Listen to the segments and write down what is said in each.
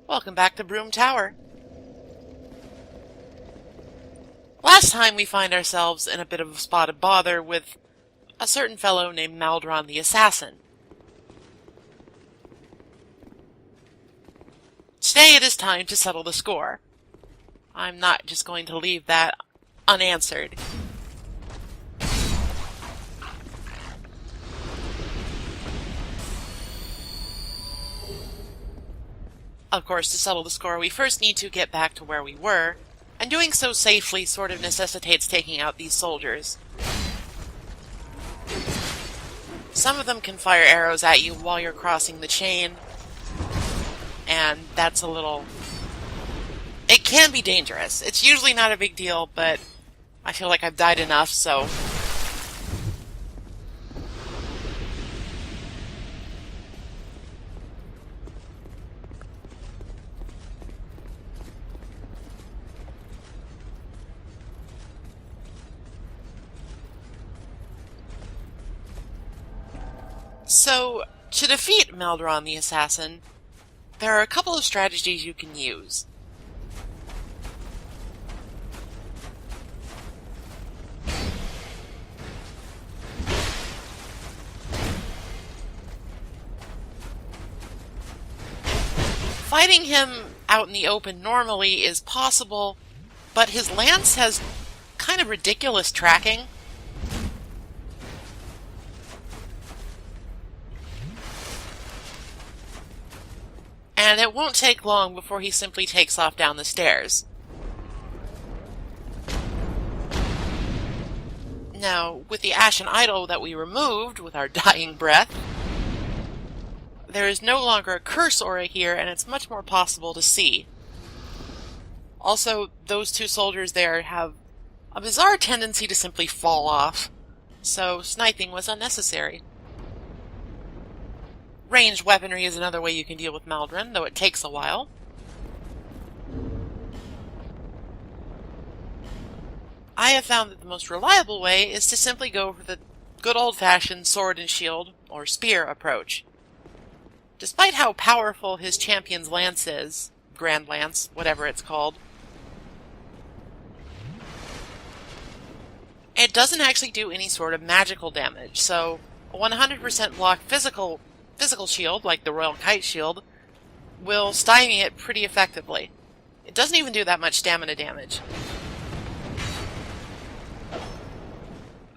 Welcome back to Brume Tower. Last time we find ourselves in a bit of a spot of bother with a certain fellow named Maldron the Assassin. Today it is time to settle the score. I'm not just going to leave that unanswered. Of course, to settle the score, we first need to get back to where we were, and doing so safely sort of necessitates taking out these soldiers. Some of them can fire arrows at you while you're crossing the chain, and that's a little... It can be dangerous. It's usually not a big deal, but I feel like I've died enough, so... So, to defeat Maldron the Assassin, there are a couple of strategies you can use. Fighting him out in the open normally is possible, but his lance has kind of ridiculous tracking. And it won't take long before he simply takes off down the stairs. Now, with the Ashen Idol that we removed with our dying breath, there is no longer a curse aura here, and it's much more possible to see. Also, those two soldiers there have a bizarre tendency to simply fall off, so sniping was unnecessary. Ranged weaponry is another way you can deal with Maldron, though it takes a while. I have found that the most reliable way is to simply go for the good old-fashioned sword and shield, or spear, approach. Despite how powerful his champion's lance is, Grand Lance, whatever it's called, it doesn't actually do any sort of magical damage, so a 100% block physical shield, like the Royal Kite Shield, will stymie it pretty effectively. It doesn't even do that much stamina damage.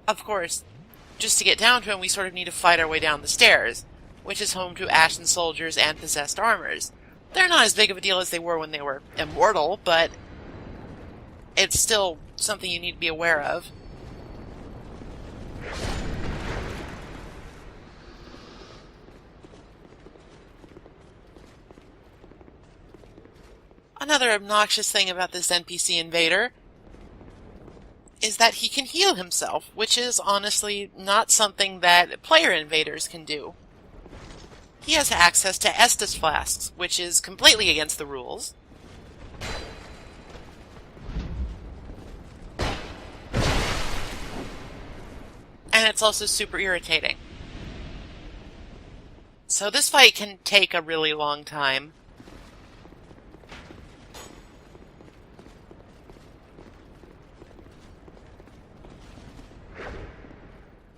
Of course, just to get down to him, we sort of need to fight our way down the stairs, which is home to Ashen Soldiers and Possessed Armors. They're not as big of a deal as they were when they were immortal, but it's still something you need to be aware of. Another obnoxious thing about this NPC invader is that he can heal himself, which is honestly not something that player invaders can do. He has access to Estus flasks, which is completely against the rules. And it's also super irritating. So this fight can take a really long time.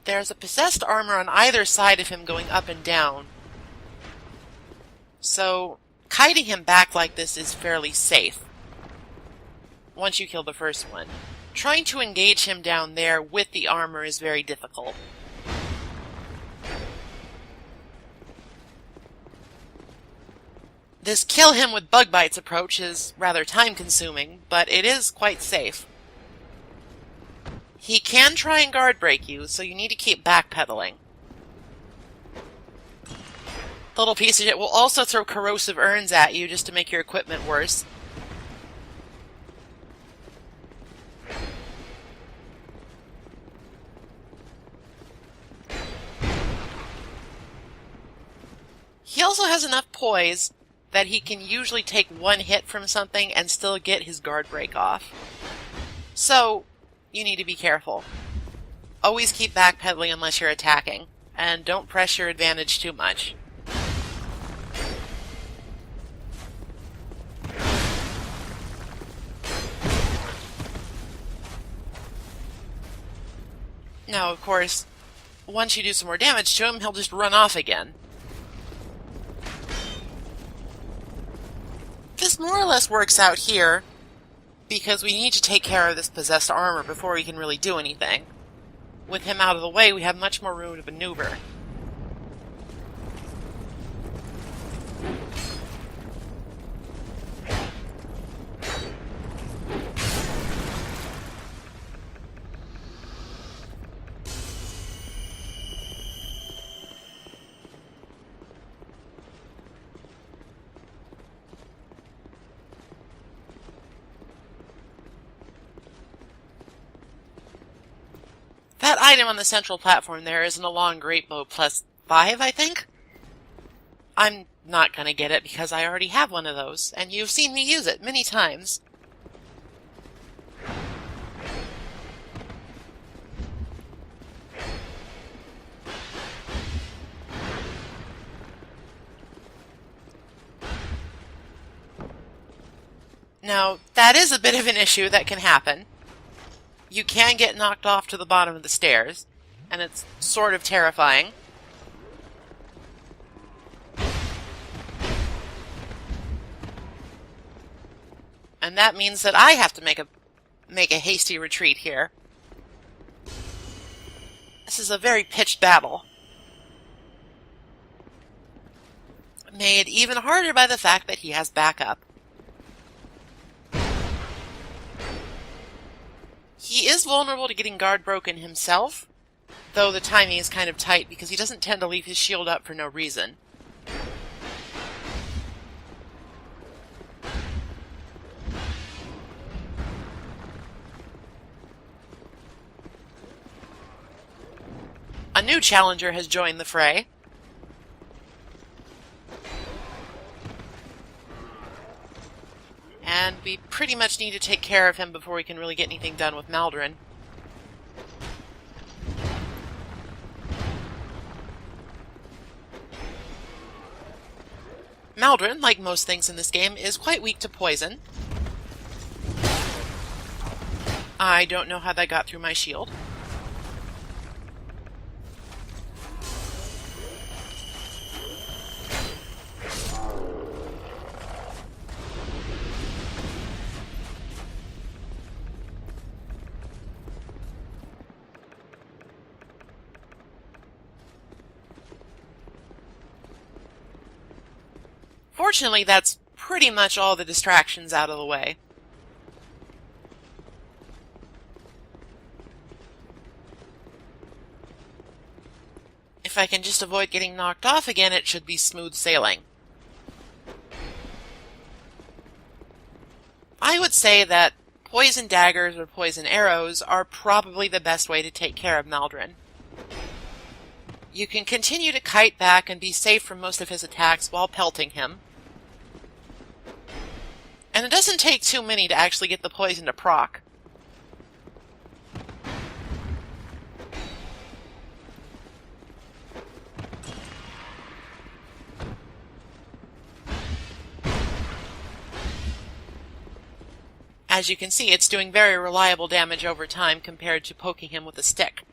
There's a possessed armor on either side of him going up and down. So, kiting him back like this is fairly safe, once you kill the first one. Trying to engage him down there with the armor is very difficult. This kill him with bug bites approach is rather time-consuming, but it is quite safe. He can try and guard break you, so you need to keep backpedaling. The little piece of shit will also throw corrosive urns at you just to make your equipment worse. He also has enough poise that he can usually take one hit from something and still get his guard break off. So, you need to be careful. Always keep backpedaling unless you're attacking, and don't press your advantage too much. Now, of course, once you do some more damage to him, he'll just run off again. This more or less works out here, because we need to take care of this possessed armor before we can really do anything. With him out of the way, we have much more room to maneuver. That item on the central platform there is an long greatbow +5, I think? I'm not gonna get it because I already have one of those, and you've seen me use it many times. Now, that is a bit of an issue that can happen. You can get knocked off to the bottom of the stairs, and it's sort of terrifying. And that means that I have to make a hasty retreat here. This is a very pitched battle. Made even harder by the fact that he has backup. He is vulnerable to getting guard broken himself, though the timing is kind of tight because he doesn't tend to leave his shield up for no reason. A new challenger has joined the fray. And we pretty much need to take care of him before we can really get anything done with Maldron. Maldron, like most things in this game, is quite weak to poison. I don't know how that got through my shield. Fortunately, that's pretty much all the distractions out of the way. If I can just avoid getting knocked off again, it should be smooth sailing. I would say that poison daggers or poison arrows are probably the best way to take care of Maldron. You can continue to kite back and be safe from most of his attacks while pelting him. And it doesn't take too many to actually get the poison to proc. As you can see, it's doing very reliable damage over time compared to poking him with a stick.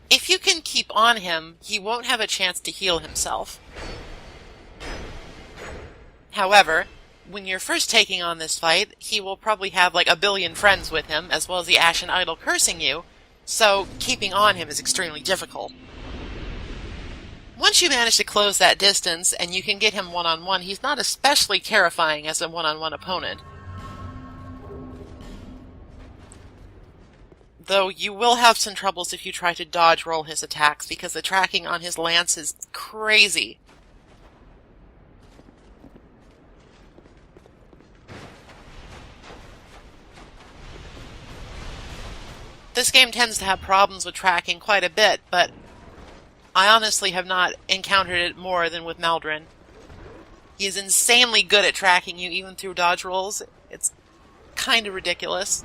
If you can keep on him, he won't have a chance to heal himself. However, when you're first taking on this fight, he will probably have like a billion friends with him, as well as the Ashen Idol cursing you, so keeping on him is extremely difficult. Once you manage to close that distance, and you can get him one-on-one, he's not especially terrifying as a one-on-one opponent. Though you will have some troubles if you try to dodge roll his attacks, because the tracking on his lance is crazy. This game tends to have problems with tracking quite a bit, but I honestly have not encountered it more than with Maldron. He is insanely good at tracking you even through dodge rolls. It's kind of ridiculous.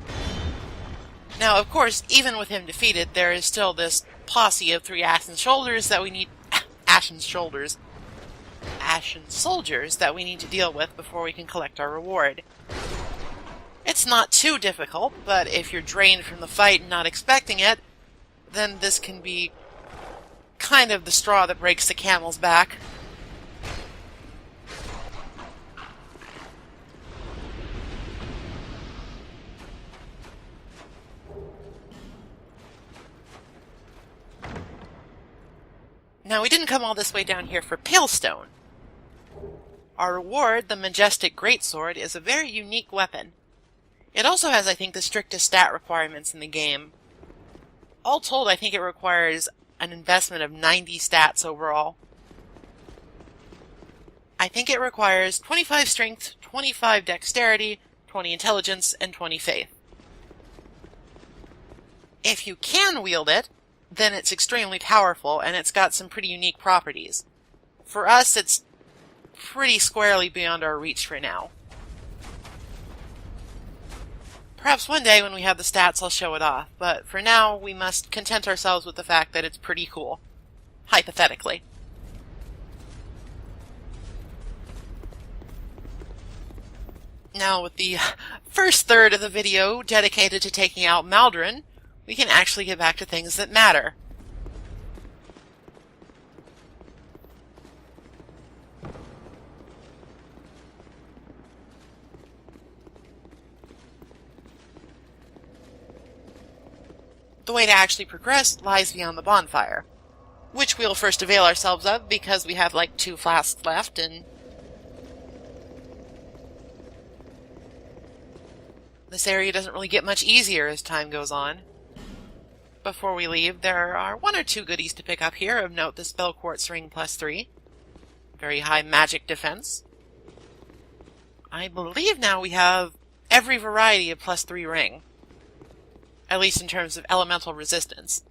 Now, of course, even with him defeated, there is still this posse of 3 ashen shoulders that we need... ashen shoulders. Ashen soldiers that we need to deal with before we can collect our reward. It's not too difficult, but if you're drained from the fight and not expecting it, then this can be kind of the straw that breaks the camel's back. Now, we didn't come all this way down here for Palestone. Our reward, the Majestic Greatsword, is a very unique weapon. It also has, I think, the strictest stat requirements in the game. All told, I think it requires an investment of 90 stats overall. I think it requires 25 strength, 25 dexterity, 20 intelligence, and 20 faith. If you can wield it, then it's extremely powerful, and it's got some pretty unique properties. For us, it's pretty squarely beyond our reach for now. Perhaps one day when we have the stats I'll show it off, but for now we must content ourselves with the fact that it's pretty cool. Hypothetically. Now, with the first third of the video dedicated to taking out Maldron, we can actually get back to things that matter. The way to actually progress lies beyond the bonfire, which we'll first avail ourselves of because we have like 2 flasks left, and this area doesn't really get much easier as time goes on. Before we leave, there are 1 or 2 goodies to pick up here. Of note, the Spell Quartz Ring +3. Very high magic defense. I believe now we have every variety of +3 ring. At least in terms of elemental resistance.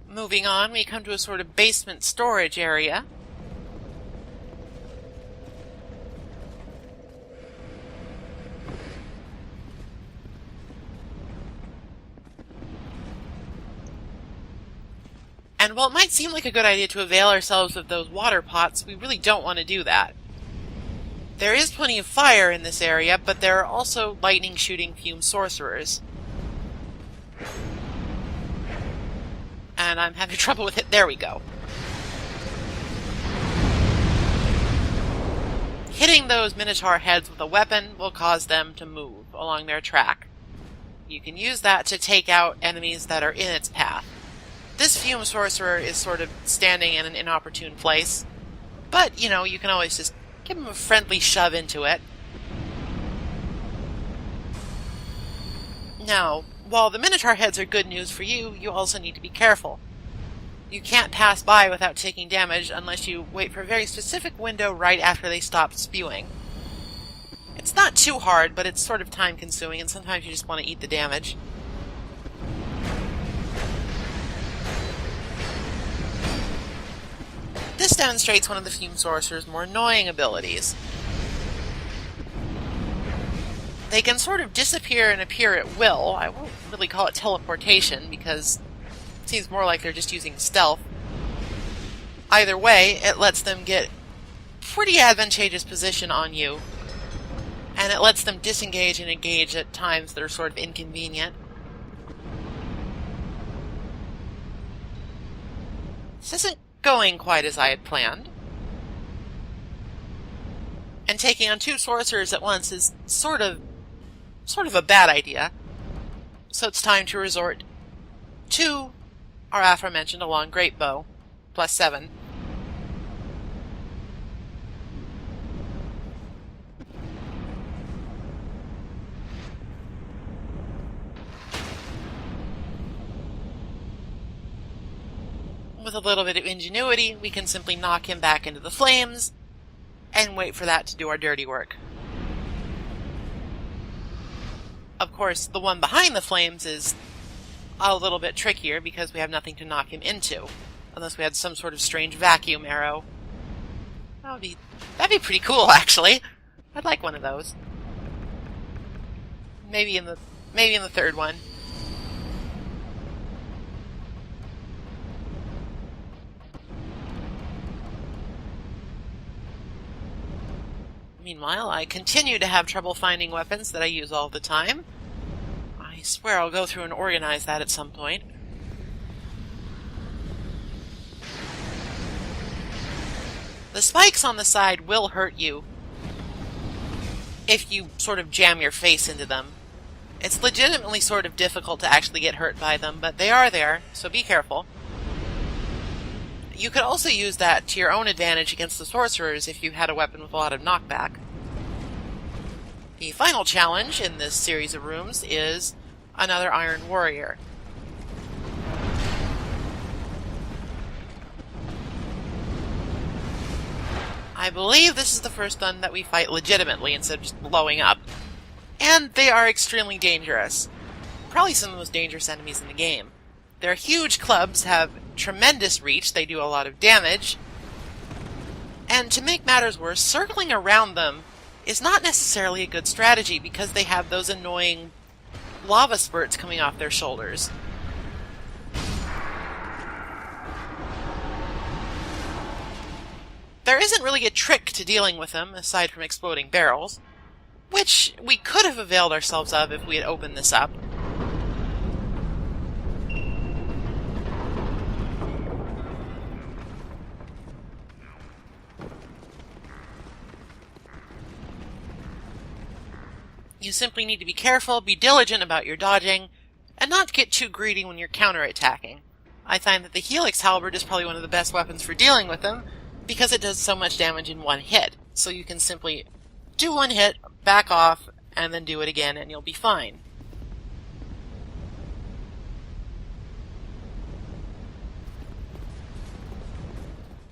Moving on, we come to a sort of basement storage area. And while it might seem like a good idea to avail ourselves of those water pots, we really don't want to do that. There is plenty of fire in this area, but there are also lightning-shooting fume sorcerers. And I'm having trouble with it. There we go. Hitting those Minotaur heads with a weapon will cause them to move along their track. You can use that to take out enemies that are in its path. This fume sorcerer is sort of standing in an inopportune place, but, you know, you can always just give him a friendly shove into it. Now, while the Minotaur heads are good news for you, you also need to be careful. You can't pass by without taking damage unless you wait for a very specific window right after they stop spewing. It's not too hard, but it's sort of time-consuming, and sometimes you just want to eat the damage. This demonstrates one of the Fume Sorcerer's more annoying abilities. They can sort of disappear and appear at will. I won't really call it teleportation, because it seems more like they're just using stealth. Either way, it lets them get pretty advantageous position on you, and it lets them disengage and engage at times that are sort of inconvenient. This isn't going quite as I had planned. And taking on 2 sorcerers at once is sort of a bad idea. So it's time to resort to our aforementioned long great bow, +7. With a little bit of ingenuity, we can simply knock him back into the flames, and wait for that to do our dirty work. Of course, the one behind the flames is a little bit trickier because we have nothing to knock him into, unless we had some sort of strange vacuum arrow. That'd be pretty cool, actually. I'd like one of those. Maybe in the third one. Meanwhile, I continue to have trouble finding weapons that I use all the time. I swear I'll go through and organize that at some point. The spikes on the side will hurt you if you sort of jam your face into them. It's legitimately sort of difficult to actually get hurt by them, but they are there, so be careful. You could also use that to your own advantage against the sorcerers if you had a weapon with a lot of knockback. The final challenge in this series of rooms is another Iron Warrior. I believe this is the first one that we fight legitimately instead of just blowing up. And they are extremely dangerous. Probably some of the most dangerous enemies in the game. Their huge clubs have tremendous reach, they do a lot of damage, and to make matters worse, circling around them is not necessarily a good strategy because they have those annoying lava spurts coming off their shoulders. There isn't really a trick to dealing with them aside from exploding barrels, which we could have availed ourselves of if we had opened this up. You simply need to be careful, be diligent about your dodging, and not get too greedy when you're counterattacking. I find that the Helix Halberd is probably one of the best weapons for dealing with them, because it does so much damage in one hit. So you can simply do one hit, back off, and then do it again, and you'll be fine.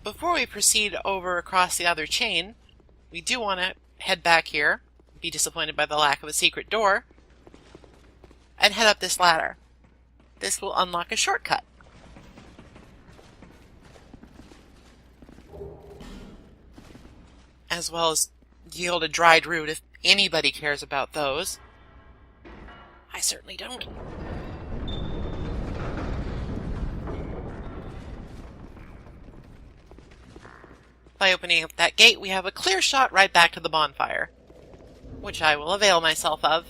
Before we proceed over across the other chain, we do want to head back here, be disappointed by the lack of a secret door, and head up this ladder. This will unlock a shortcut. As well as yield a dried root if anybody cares about those. I certainly don't. By opening up that gate, we have a clear shot right back to the bonfire, which I will avail myself of.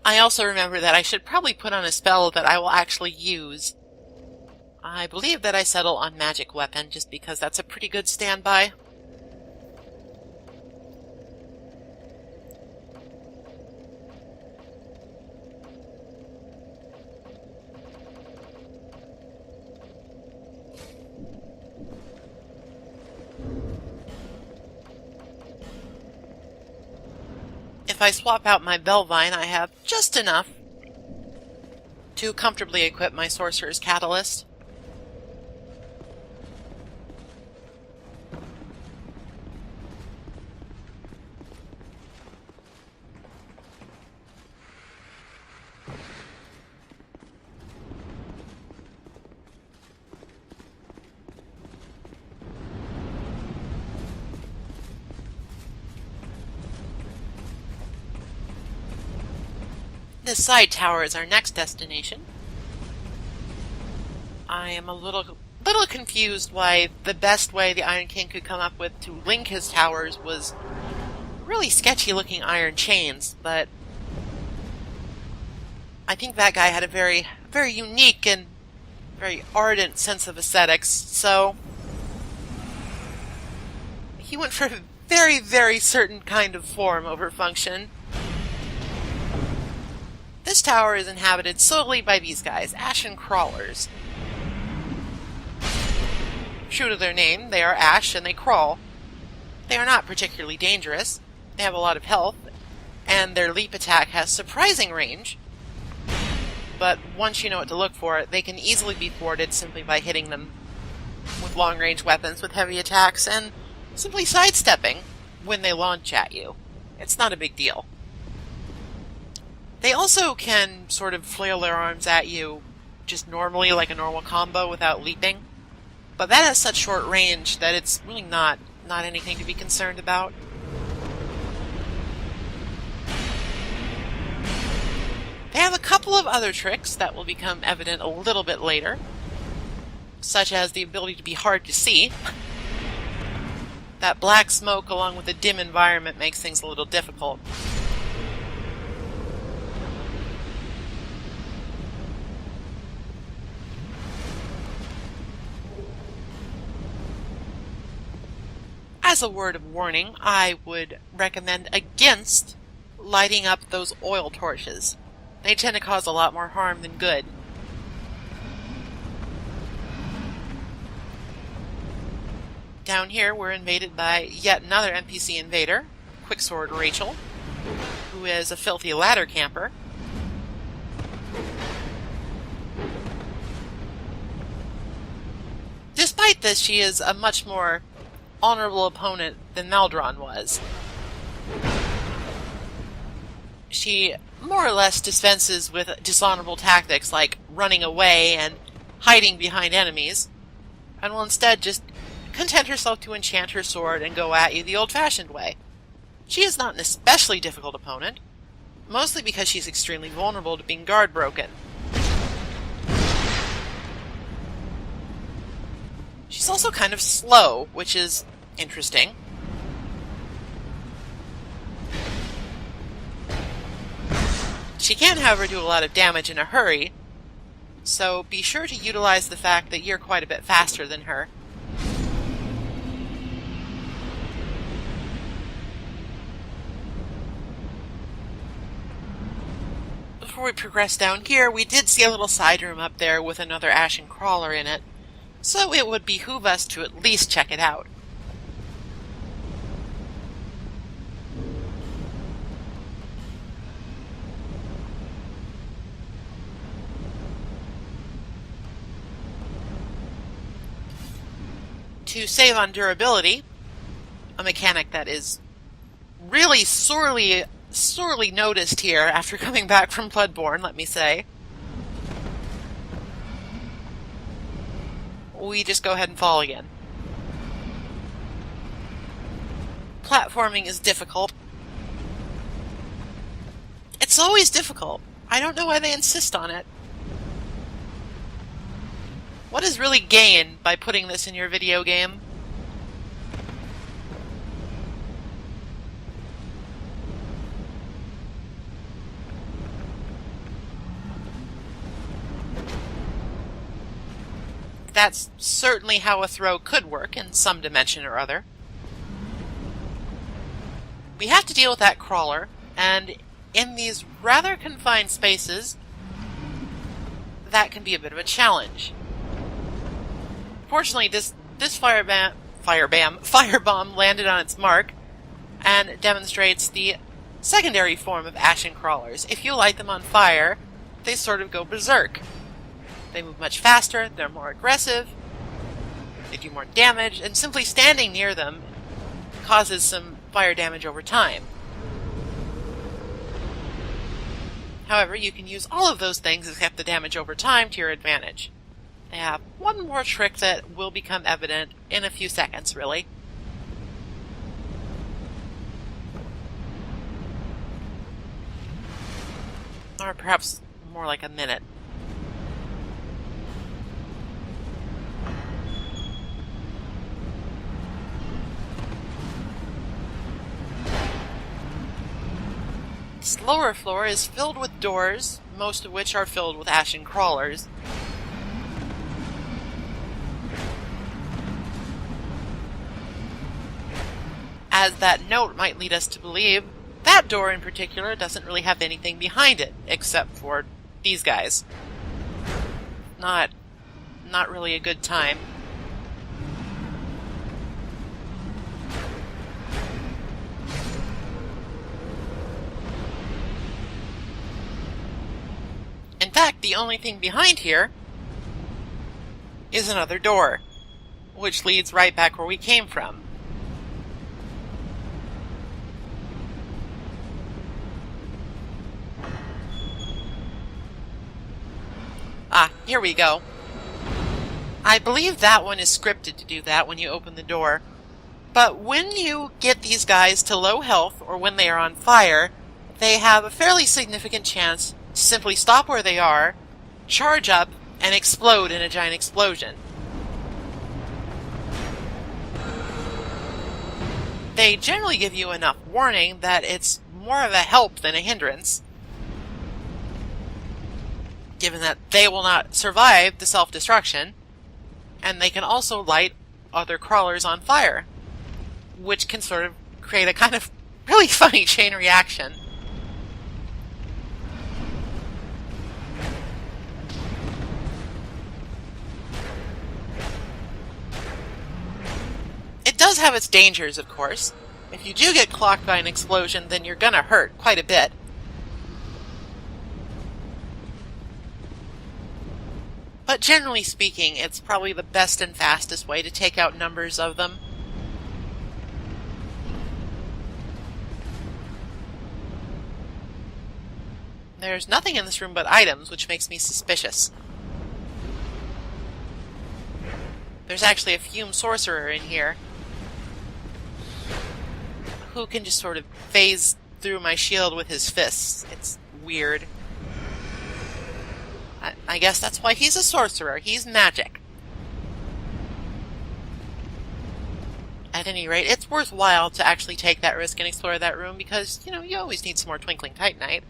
I also remember that I should probably put on a spell that I will actually use. I believe that I settle on Magic Weapon, just because that's a pretty good standby. If I swap out my Belvine, I have just enough to comfortably equip my Sorcerer's Catalyst. This side tower is our next destination. I am a little confused why the best way the Iron King could come up with to link his towers was really sketchy looking iron chains, but I think that guy had a very, very unique and very ardent sense of aesthetics, so he went for a very, very certain kind of form over function. This tower is inhabited solely by these guys, Ashen Crawlers. True to their name, they are ash and they crawl. They are not particularly dangerous, they have a lot of health, and their leap attack has surprising range, but once you know what to look for, they can easily be thwarted simply by hitting them with long-range weapons with heavy attacks and simply sidestepping when they launch at you. It's not a big deal. They also can sort of flail their arms at you just normally like a normal combo without leaping, but that has such short range that it's really not anything to be concerned about. They have a couple of other tricks that will become evident a little bit later, such as the ability to be hard to see. That black smoke along with a dim environment makes things a little difficult. As a word of warning, I would recommend against lighting up those oil torches. They tend to cause a lot more harm than good. Down here, we're invaded by yet another NPC invader, Quicksword Rachel, who is a filthy ladder camper. Despite this, she is a much more honorable opponent than Maldron was. She more or less dispenses with dishonorable tactics like running away and hiding behind enemies, and will instead just content herself to enchant her sword and go at you the old-fashioned way. She is not an especially difficult opponent, mostly because she's extremely vulnerable to being guard broken. She's also kind of slow, which is interesting. She can, however, do a lot of damage in a hurry, so be sure to utilize the fact that you're quite a bit faster than her. Before we progress down here, we did see a little side room up there with another ashen crawler in it, so it would behoove us to at least check it out. To save on durability, a mechanic that is really sorely noticed here after coming back from Bloodborne, let me say, we just go ahead and fall again. Platforming is difficult. It's always difficult. I don't know why they insist on it. What is really gained by putting this in your video game? That's certainly how a throw could work in some dimension or other. We have to deal with that crawler, and in these rather confined spaces, that can be a bit of a challenge. Fortunately, this firebomb landed on its mark and demonstrates the secondary form of ashen crawlers. If you light them on fire, they sort of go berserk. They move much faster, they're more aggressive, they do more damage, and simply standing near them causes some fire damage over time. However, you can use all of those things except the damage over time to your advantage. They have one more trick that will become evident in a few seconds, really. Or perhaps more like a minute. This lower floor is filled with doors, most of which are filled with ashen crawlers. As that note might lead us to believe, that door in particular doesn't really have anything behind it, except for these guys. Not really a good time. the only thing behind here is another door, which leads right back where we came from. Ah, here we go. I believe that one is scripted to do that when you open the door. But when you get these guys to low health, or when they are on fire, they have a fairly significant chance to simply stop where they are, charge up, and explode in a giant explosion. They generally give you enough warning that it's more of a help than a hindrance, given that they will not survive the self-destruction, and they can also light other crawlers on fire, which can sort of create a kind of really funny chain reaction. It does have its dangers, of course. If you do get clocked by an explosion, then you're gonna hurt quite a bit. But generally speaking, it's probably the best and fastest way to take out numbers of them. There's nothing in this room but items, which makes me suspicious. There's actually a fume sorcerer in here who can just sort of phase through my shield with his fists. It's weird. I guess that's why he's a sorcerer. He's magic. At any rate, it's worthwhile to actually take that risk and explore that room because, you know, you always need some more Twinkling Titanite.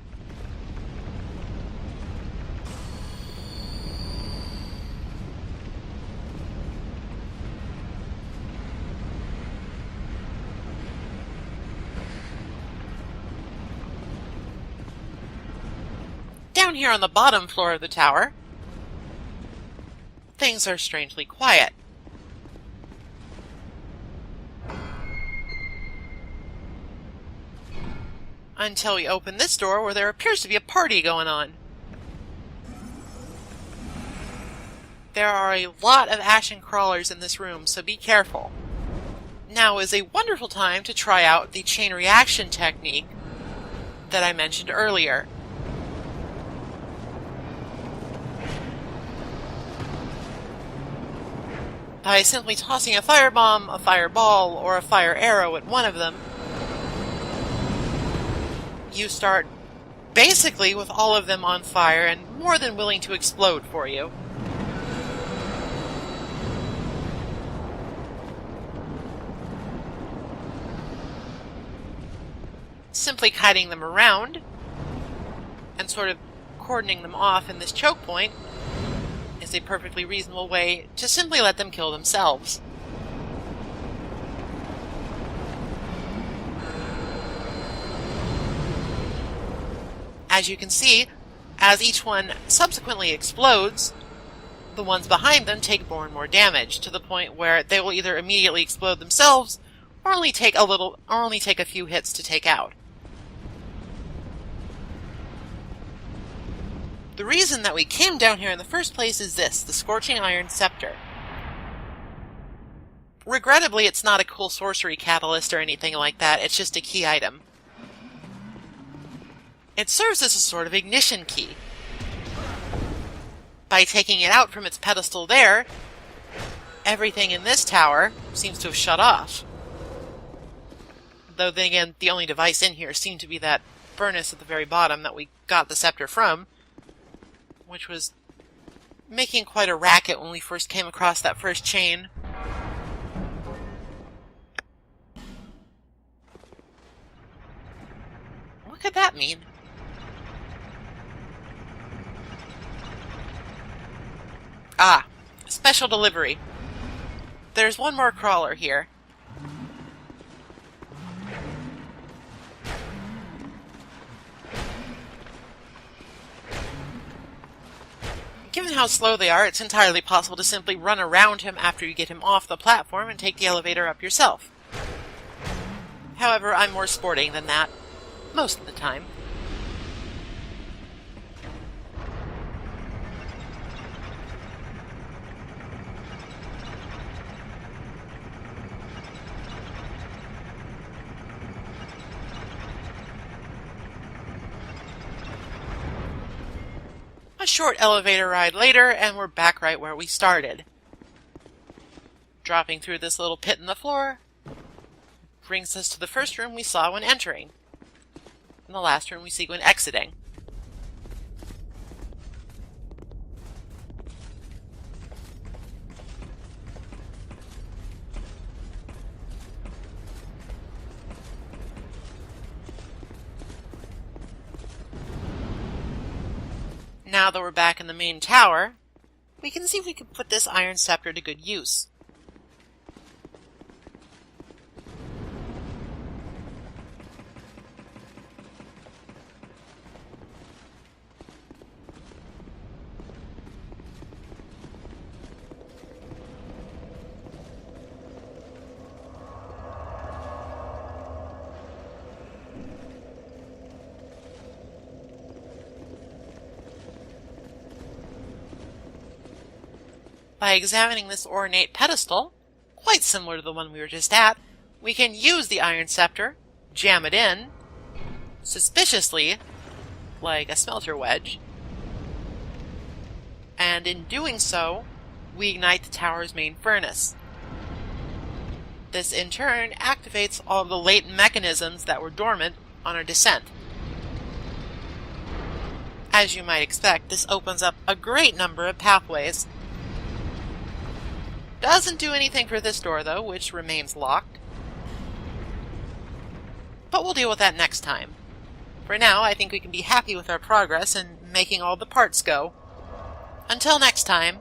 Down here on the bottom floor of the tower, things are strangely quiet. Until we open this door where there appears to be a party going on. There are a lot of ashen crawlers in this room, so be careful. Now is a wonderful time to try out the chain reaction technique that I mentioned earlier. By simply tossing a firebomb, a fireball, or a fire arrow at one of them, you start basically with all of them on fire and more than willing to explode for you. Simply kiting them around and sort of cordoning them off in this choke point is a perfectly reasonable way to simply let them kill themselves. As you can see, as each one subsequently explodes, the ones behind them take more and more damage, to the point where they will either immediately explode themselves or only take a few hits to take out. The reason that we came down here in the first place is this, the Scorching Iron Scepter. Regrettably, it's not a cool sorcery catalyst or anything like that, it's just a key item. It serves as a sort of ignition key. By taking it out from its pedestal there, everything in this tower seems to have shut off. Though then again, the only device in here seemed to be that furnace at the very bottom that we got the scepter from, which was making quite a racket when we first came across that first chain. What could that mean? Ah, special delivery. There's one more crawler here. Given how slow they are, it's entirely possible to simply run around him after you get him off the platform and take the elevator up yourself. However, I'm more sporting than that, most of the time. short elevator ride later, and we're back right where we started. Dropping through this little pit in the floor brings us to the first room we saw when entering, and the last room we see when exiting. Now that we're back in the main tower, we can see if we can put this iron scepter to good use. By examining this ornate pedestal, quite similar to the one we were just at, we can use the iron scepter, jam it in, suspiciously, like a smelter wedge, and in doing so, we ignite the tower's main furnace. This in turn activates all of the latent mechanisms that were dormant on our descent. As you might expect, this opens up a great number of pathways. Doesn't do anything for this door, though, which remains locked. But we'll deal with that next time. For now, I think we can be happy with our progress in making all the parts go. Until next time,